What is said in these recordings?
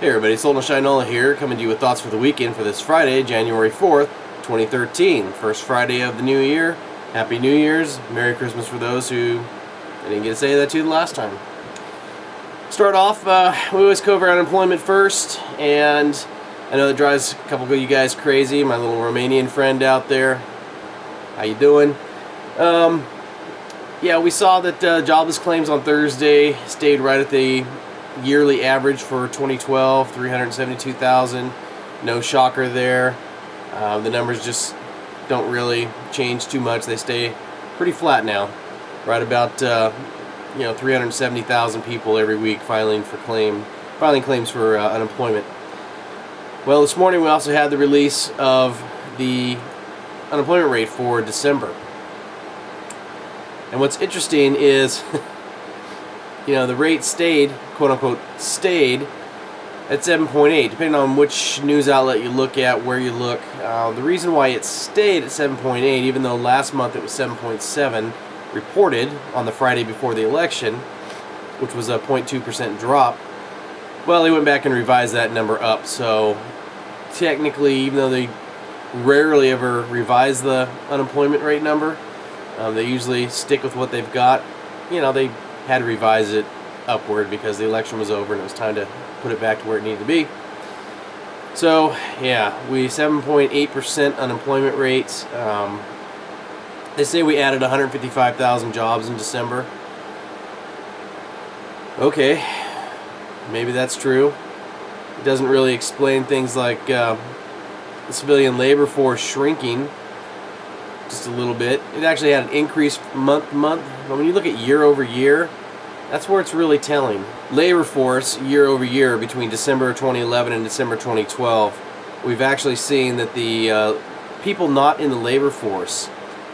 Hey everybody, Solno Shinola here, coming to you with thoughts for the weekend for this Friday, January 4th, 2013. First Friday of the new year. Happy New Year's. Merry Christmas for those who I didn't get to say that to the last time. Start off, we always cover unemployment first, and I know that drives a couple of you guys crazy. My little Romanian friend out there. How you doing? Yeah, we saw that jobless claims on Thursday stayed right at the yearly average for 2012, 372,000. No shocker there. The numbers just don't really change too much. They stay pretty flat now. Right about 370,000 people every week filing claims for unemployment. Well, this morning we also had the release of the unemployment rate for December. And what's interesting is the rate stayed, quote-unquote, stayed at 7.8, depending on which news outlet you look at, where you look. The reason why it stayed at 7.8, even though last month it was 7.7, reported on the Friday before the election, which was a 0.2% drop, well, they went back and revised that number up. So technically, even though they rarely ever revise the unemployment rate number, they usually stick with what they've got. They had to revise it upward because the election was over and it was time to put it back to where it needed to be. So yeah, we 7.8% unemployment rates. They say we added 155,000 jobs in December. Okay, maybe that's true. It doesn't really explain things like the civilian labor force shrinking just a little bit. It actually had an increase month to month, but when you look at year over year, that's where it's really telling. Labor force year over year between December 2011 and December 2012, we've actually seen that the people not in the labor force,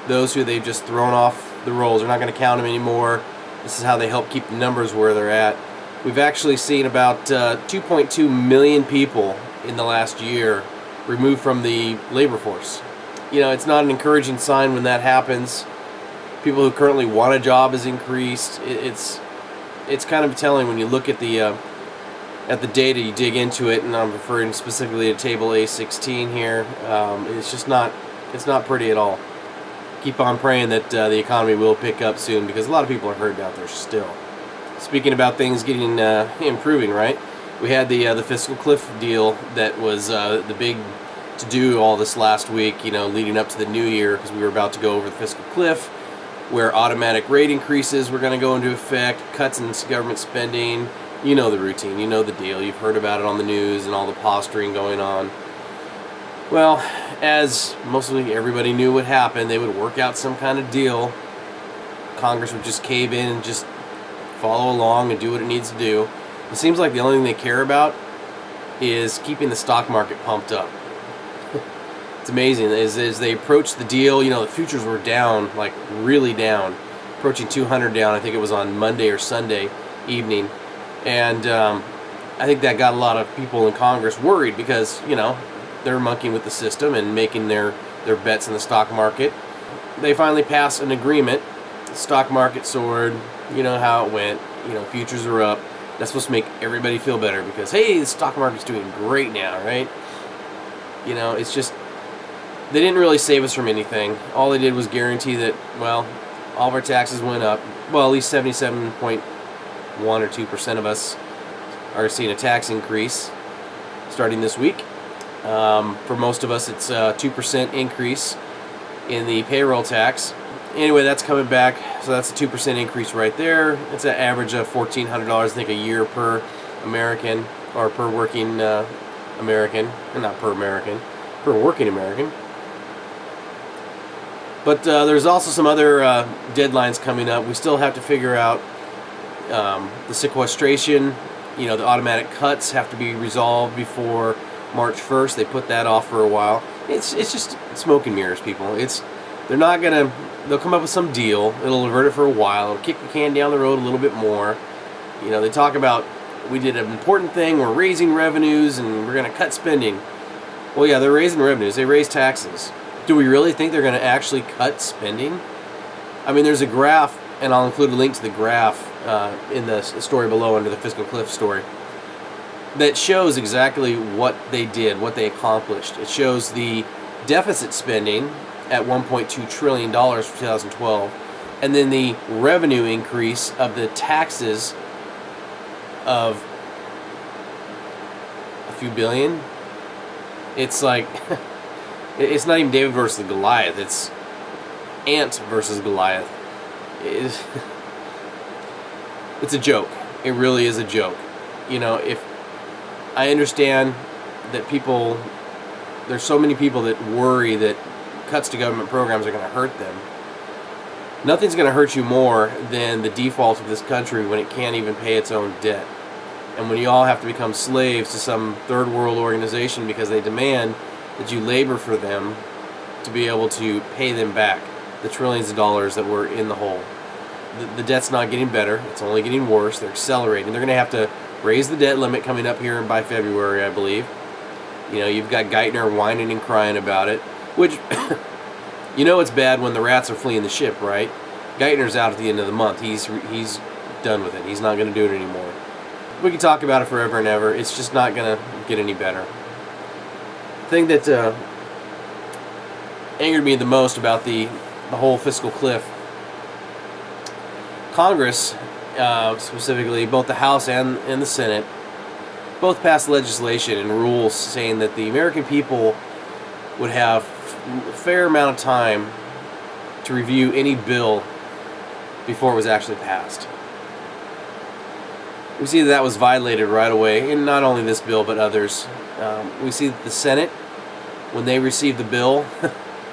those who they've just thrown off the rolls, they're not going to count them anymore. This is how they help keep the numbers where they're at. We've actually seen about 2.2 million people in the last year removed from the labor force. It's not an encouraging sign when that happens. People who currently want a job has increased. It's kind of telling when you look at the data, you dig into it, and I'm referring specifically to table A16 here. It's not pretty at all. Keep on praying that the economy will pick up soon, because a lot of people are hurting out there still. Speaking about things getting improving, right? We had the fiscal cliff deal that was the big to-do all this last week, leading up to the new year, because we were about to go over the fiscal cliff, where automatic rate increases were going to go into effect, cuts in government spending. You know the routine, you know the deal. You've heard about it on the news and all the posturing going on. Well, as mostly everybody knew what happened, they would work out some kind of deal. Congress would just cave in and just follow along and do what it needs to do. It seems like the only thing they care about is keeping the stock market pumped up. It's amazing. As they approached the deal, the futures were down, like really down, approaching 200 down. I think it was on Monday or Sunday evening. And I think that got a lot of people in Congress worried because, they're monkeying with the system and making their bets in the stock market. They finally passed an agreement. The stock market soared. You know how it went. Futures are up. That's supposed to make everybody feel better because, hey, the stock market's doing great now, right? It's just, they didn't really save us from anything. All they did was guarantee that, well, all of our taxes went up. Well, at least 77.1 or 2% of us are seeing a tax increase starting this week. For most of us, it's a 2% increase in the payroll tax. Anyway, that's coming back, so that's a 2% increase right there. It's an average of $1,400, I think, a year per American, or per working American, and not per American, per working American. But there's also some other deadlines coming up. We still have to figure out the sequestration. The automatic cuts have to be resolved before March 1st. They put that off for a while. It's just smoke and mirrors, people. They're not gonna. They'll come up with some deal. It'll avert it for a while. It'll kick the can down the road a little bit more. They talk about, we did an important thing. We're raising revenues and we're gonna cut spending. Well, yeah, they're raising revenues. They raise taxes. Do we really think they're going to actually cut spending? I mean, there's a graph, and I'll include a link to the graph in the story below under the fiscal cliff story. that shows exactly what they did, what they accomplished. It shows the deficit spending at $1.2 trillion for 2012, and then the revenue increase of the taxes of a few billion. It's like, it's not even David versus Goliath, it's Ant versus Goliath. It's a joke. It really is a joke. You know, if I understand that there's so many people that worry that cuts to government programs are going to hurt them. Nothing's going to hurt you more than the default of this country when it can't even pay its own debt. And when you all have to become slaves to some third world organization because they demand that you labor for them to be able to pay them back the trillions of dollars that were in the hole. The debt's not getting better. It's only getting worse. They're accelerating. They're going to have to raise the debt limit coming up here by February, I believe. You know, you've got Geithner whining and crying about it, which, you know, it's bad when the rats are fleeing the ship, right? Geithner's out at the end of the month. He's done with it. He's not going to do it anymore. We can talk about it forever and ever. It's just not going to get any better. The thing that angered me the most about the whole fiscal cliff, Congress, specifically both the House and the Senate, both passed legislation and rules saying that the American people would have a fair amount of time to review any bill before it was actually passed. We see that was violated right away, and not only this bill but others. We see that the Senate, when they received the bill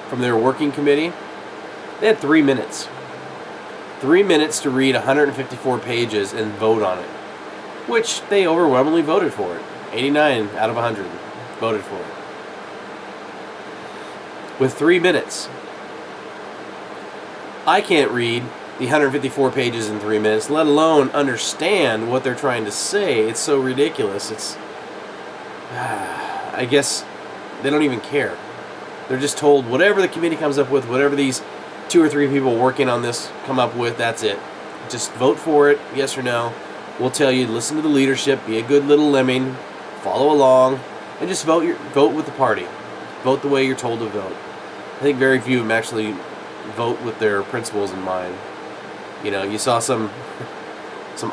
from their working committee, they had 3 minutes. 3 minutes to read 154 pages and vote on it, which they overwhelmingly voted for it. 89 out of 100 voted for it. With 3 minutes. I can't read the 154 pages in 3 minutes, let alone understand what they're trying to say. It's so ridiculous. It's, I guess they don't even care. They're just told whatever the committee comes up with, whatever these 2 or 3 people working on this come up with, that's it. Just vote for it, yes or no. We'll tell you, listen to the leadership, be a good little lemming, follow along, and just vote with the party. Vote the way you're told to vote. I think very few of them actually vote with their principles in mind. You know, you saw some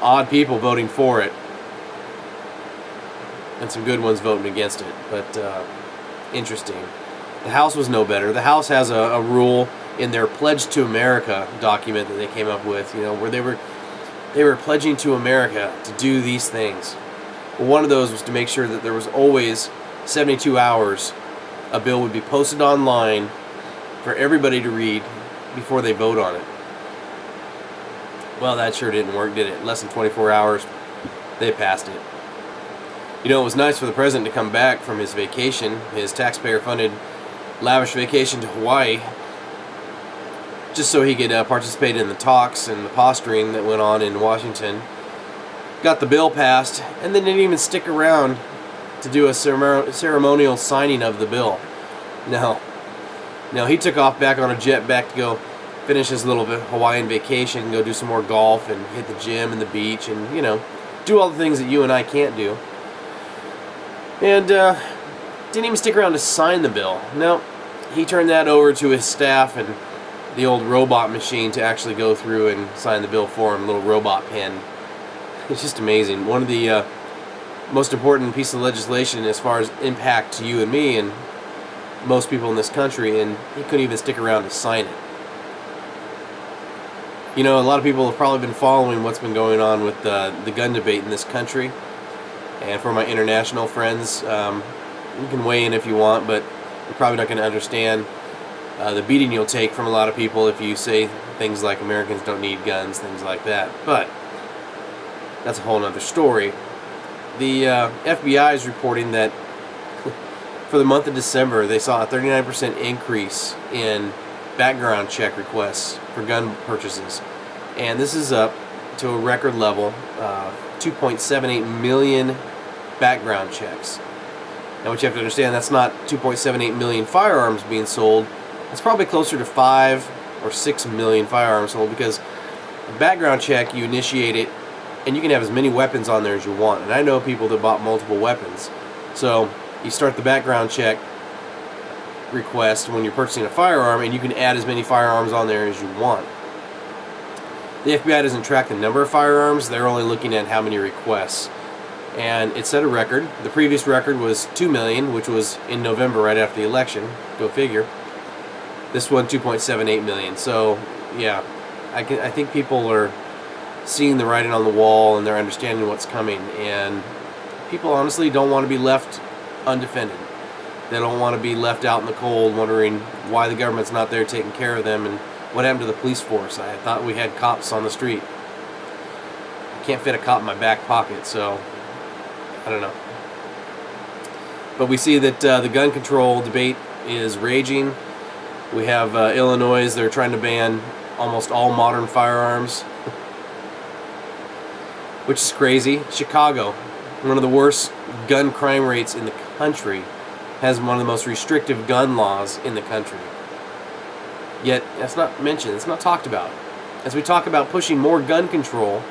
odd people voting for it, and some good ones voting against it. But interesting. The House was no better. The House has a rule in their Pledge to America document that they came up with, you know, where they were pledging to America to do these things. Well, one of those was to make sure that there was always 72 hours a bill would be posted online for everybody to read before they vote on it. Well, that sure didn't work, did it? Less than 24 hours, they passed it. You know, it was nice for the president to come back from his vacation, his taxpayer-funded lavish vacation to Hawaii, just so he could participate in the talks and the posturing that went on in Washington. Got the bill passed, and then didn't even stick around to do a ceremonial signing of the bill. No, he took off back on a jet back to go finish his little Hawaiian vacation, go do some more golf and hit the gym and the beach and, you know, do all the things that you and I can't do. And didn't even stick around to sign the bill. No, he turned that over to his staff and the old robot machine to actually go through and sign the bill for him, little robot pen. It's just amazing. One of the most important pieces of legislation as far as impact to you and me and most people in this country, and he couldn't even stick around to sign it. You know, a lot of people have probably been following what's been going on with the gun debate in this country. And for my international friends, you can weigh in if you want, but you're probably not going to understand the beating you'll take from a lot of people if you say things like Americans don't need guns, things like that. But that's a whole other story. The FBI is reporting that for the month of December, they saw a 39% increase in background check requests for gun purchases. And this is up to a record level, 2.78 million background checks. Now what you have to understand, that's not 2.78 million firearms being sold. It's probably closer to 5 or 6 million firearms sold, because a background check, you initiate it and you can have as many weapons on there as you want. And I know people that bought multiple weapons. So you start the background check request when you're purchasing a firearm, and you can add as many firearms on there as you want. The FBI doesn't track the number of firearms, they're only looking at how many requests. And it set a record. The previous record was 2 million, which was in November right after the election. Go figure. This one, 2.78 million. So, yeah, I think people are seeing the writing on the wall, and they're understanding what's coming. And people honestly don't want to be left undefended. They don't want to be left out in the cold wondering why the government's not there taking care of them, and what happened to the police force. I thought we had cops on the street. I can't fit a cop in my back pocket, so I don't know. But we see that the gun control debate is raging. We have Illinois, they're trying to ban almost all modern firearms, which is crazy. Chicago, one of the worst gun crime rates in the country, has one of the most restrictive gun laws in the country. Yet, that's not mentioned, it's not talked about. As we talk about pushing more gun control,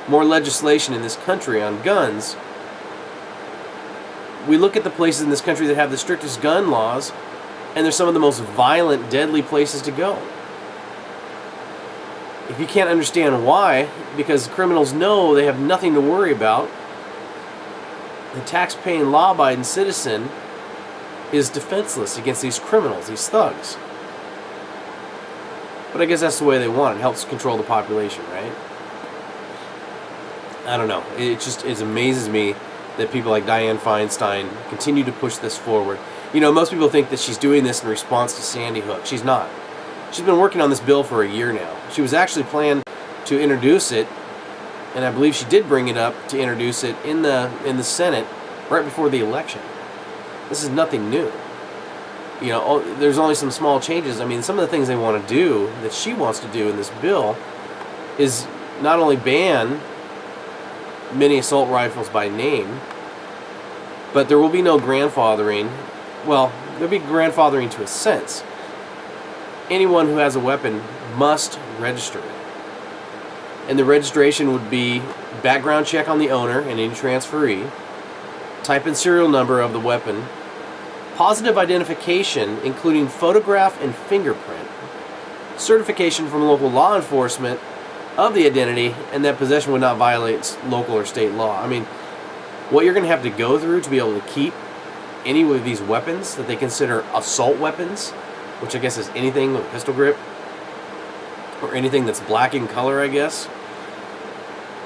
more legislation in this country on guns, we look at the places in this country that have the strictest gun laws, and they're some of the most violent, deadly places to go. If you can't understand why, because criminals know they have nothing to worry about, the tax-paying, law-abiding citizen is defenseless against these criminals, these thugs. But I guess that's the way they want it. It helps control the population, right? I don't know. It amazes me that people like Dianne Feinstein continue to push this forward. You know, most people think that she's doing this in response to Sandy Hook. She's not. She's been working on this bill for a year now. She was actually planning to introduce it, and I believe she did bring it up to introduce it in the Senate right before the election. This is nothing new. You know, there's only some small changes. I mean, some of the things they want to do, that she wants to do in this bill, is not only ban mini assault rifles by name, but there will be no grandfathering. Well, there'll be grandfathering to a sense. Anyone who has a weapon must register it. And the registration would be background check on the owner and any transferee, type and serial number of the weapon, positive identification including photograph and fingerprint, certification from local law enforcement of the identity, and that possession would not violate local or state law. I mean, what you're going to have to go through to be able to keep any of these weapons that they consider assault weapons, which I guess is anything with a pistol grip, or anything that's black in color, I guess.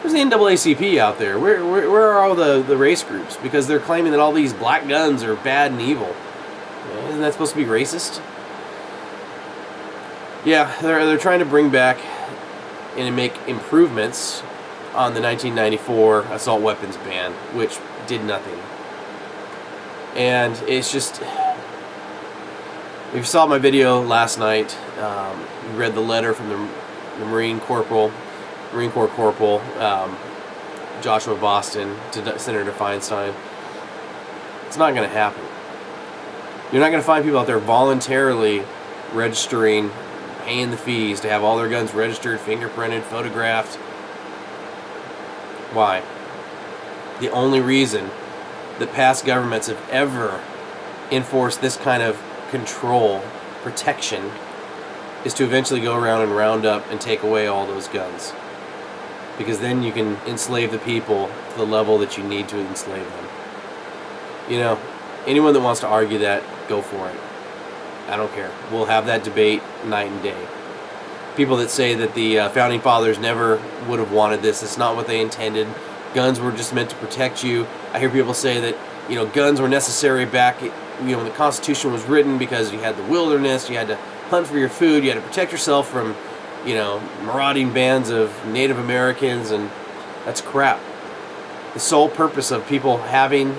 Where's the NAACP out there? Where are all the race groups? Because they're claiming that all these black guns are bad and evil. Isn't that supposed to be racist? Yeah, they're trying to bring back and make improvements on the 1994 assault weapons ban, which did nothing. And it's just, if you saw my video last night, you read the letter from the Marine Corps Corporal Joshua Boston to Senator Feinstein. It's not going to happen. You're not going to find people out there voluntarily registering, paying the fees to have all their guns registered, fingerprinted, photographed. Why? The only reason that past governments have ever enforced this kind of control, protection, is to eventually go around and round up and take away all those guns. Because then you can enslave the people to the level that you need to enslave them. You know, anyone that wants to argue that, go for it. I don't care. We'll have that debate night and day. People that say that the Founding Fathers never would have wanted this, it's not what they intended. Guns were just meant to protect you. I hear people say that, you know, guns were necessary back, you know, when the Constitution was written, because you had the wilderness, you had to hunt for your food, you had to protect yourself from, you know, marauding bands of Native Americans, and that's crap. The sole purpose of people having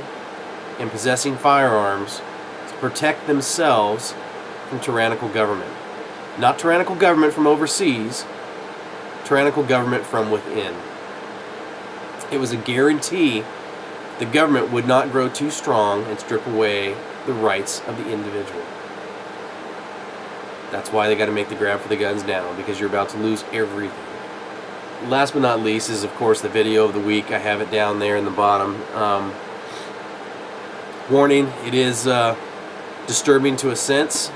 and possessing firearms is to protect themselves from tyrannical government. Not tyrannical government from overseas, tyrannical government from within. It was a guarantee the government would not grow too strong and strip away the rights of the individual. That's why they got to make the grab for the guns now, because you're about to lose everything. last but not least is, of course, the video of the week. I have it down there in the bottom. Warning, it is disturbing to a sense.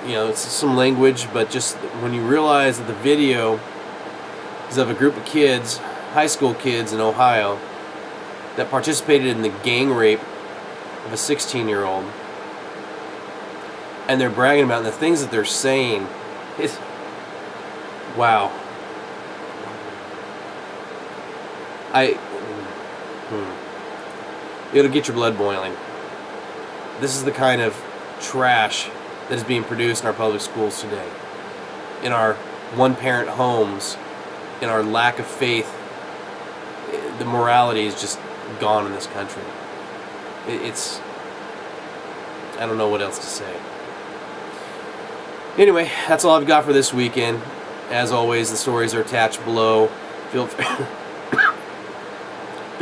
You know, it's some language, but just when you realize that the video is of a group of kids, high school kids in Ohio, that participated in the gang rape of a 16-year-old, and they're bragging about it, and the things that they're saying, it's, wow. It'll get your blood boiling. This is the kind of trash that is being produced in our public schools today, in our one-parent homes, in our lack of faith. The morality is just gone in this country. It's, I don't know what else to say. Anyway, that's all I've got for this weekend. As always, the stories are attached below. Feel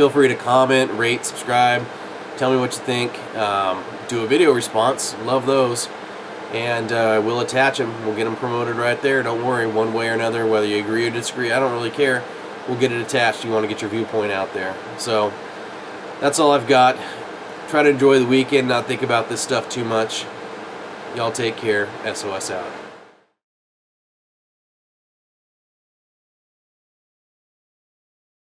free to comment, rate, subscribe, tell me what you think. Do a video response, love those, and we'll attach them. We'll get them promoted right there. Don't worry, one way or another, whether you agree or disagree, I don't really care. We'll get it attached. You want to get your viewpoint out there. So that's all I've got. Try to enjoy the weekend, not think about this stuff too much. Y'all take care. SOS out.